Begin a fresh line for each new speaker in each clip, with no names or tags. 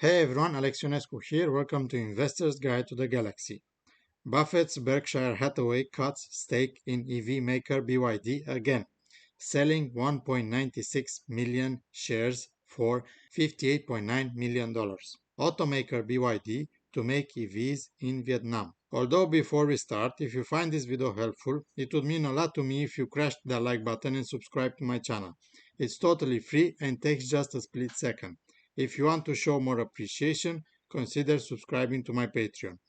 Hey everyone, Alex Ionescu here. Welcome to Investor's Guide to the Galaxy. Buffett's Berkshire Hathaway cuts stake in EV maker BYD again, selling 1.96 million shares for $58.9 million. Automaker BYD to make EVs in Vietnam. Although before we start, if you find this video helpful, it would mean a lot to me if you crashed the like button and subscribe to my channel. It's totally free and takes just a split second. If you want to show more appreciation, consider subscribing to my Patreon.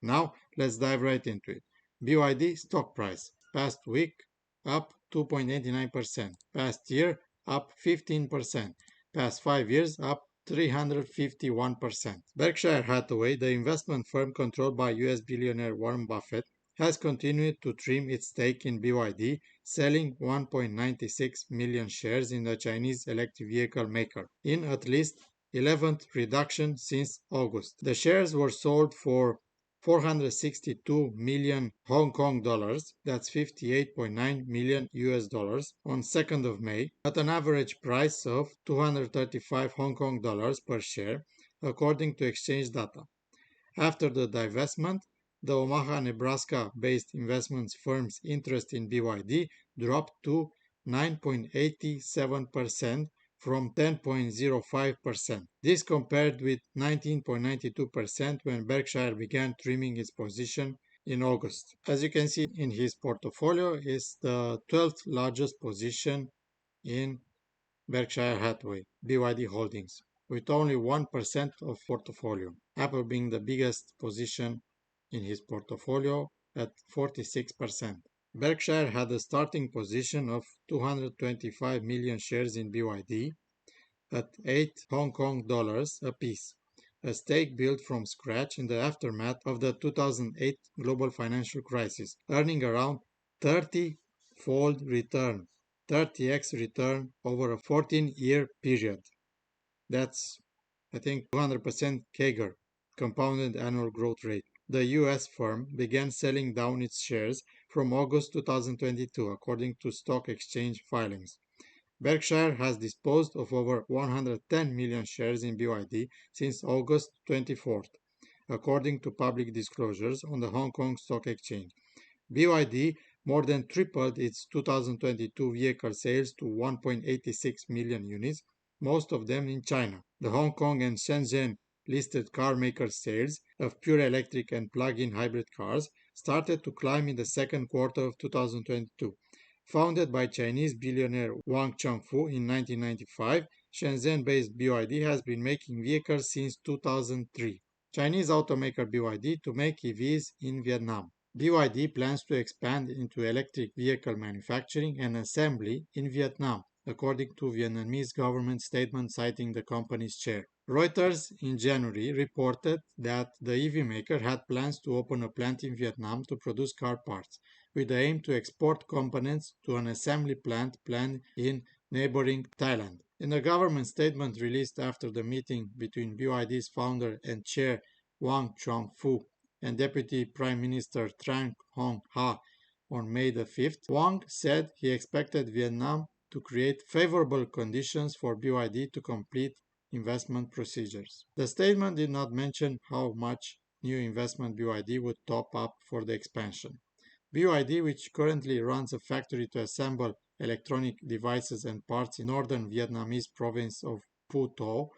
Now, let's dive right into it. BYD stock price. Past week, up 2.89%. Past year, up 15%. Past 5 years, up 351%. Berkshire Hathaway, the investment firm controlled by US billionaire Warren Buffett, has continued to trim its stake in BYD, selling 1.96 million shares in the Chinese electric vehicle maker, in at least 11th reduction since August. The shares were sold for 462 million Hong Kong dollars, that's 58.9 million US dollars, on 2nd of May, at an average price of 235 Hong Kong dollars per share, according to exchange data. After the divestment, the Omaha, Nebraska-based investment firm's interest in BYD dropped to 9.87% from 10.05%. This compared with 19.92% when Berkshire began trimming its position in August. As you can see in his portfolio, is the 12th largest position in Berkshire Hathaway, BYD Holdings, with only 1% of portfolio. Apple being the biggest position in his portfolio at 46%. Berkshire had a starting position of 225 million shares in BYD at 8 Hong Kong dollars apiece, a stake built from scratch in the aftermath of the 2008 global financial crisis, earning around 30-fold return, 30x return over a 14-year period. That's, I think, 200% CAGR, compounded annual growth rate. The US firm began selling down its shares from August 2022, according to stock exchange filings. Berkshire has disposed of over 110 million shares in BYD since August 24th, according to public disclosures on the Hong Kong Stock Exchange. BYD more than tripled its 2022 vehicle sales to 1.86 million units, most of them in China. The Hong Kong and Shenzhen listed car maker sales of pure electric and plug-in hybrid cars started to climb in the second quarter of 2022. Founded by Chinese billionaire Wang Changfu in 1995, Shenzhen-based BYD has been making vehicles since 2003. Chinese automaker BYD to make EVs in Vietnam. BYD plans to expand into electric vehicle manufacturing and assembly in Vietnam, according to Vietnamese government statement citing the company's chair. Reuters in January reported that the EV maker had plans to open a plant in Vietnam to produce car parts, with the aim to export components to an assembly plant planned in neighboring Thailand. In a government statement released after the meeting between BYD's founder and chair Wang Changfu and Deputy Prime Minister Tran Hong Ha on May the 5th, Wang said he expected Vietnam to create favorable conditions for BYD to complete investment procedures. The statement did not mention how much new investment BYD would top up for the expansion. BYD, which currently runs a factory to assemble electronic devices and parts in northern Vietnamese province of Phu Tho,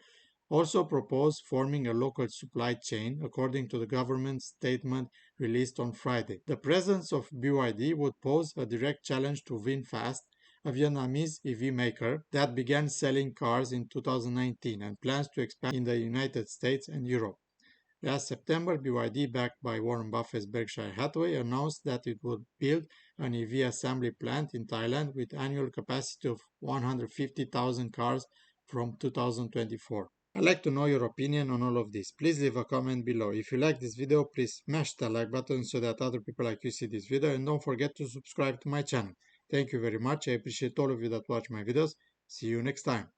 also proposed forming a local supply chain, according to the government statement released on Friday. The presence of BYD would pose a direct challenge to VinFast, a Vietnamese EV maker that began selling cars in 2019 and plans to expand in the United States and Europe. Last September, BYD, backed by Warren Buffett's Berkshire Hathaway, announced that it would build an EV assembly plant in Thailand with annual capacity of 150,000 cars from 2024. I'd like to know your opinion on all of this. Please leave a comment below. If you like this video, please smash the like button so that other people like you see this video, and don't forget to subscribe to my channel. Thank you very much. I appreciate all of you that watch my videos. See you next time.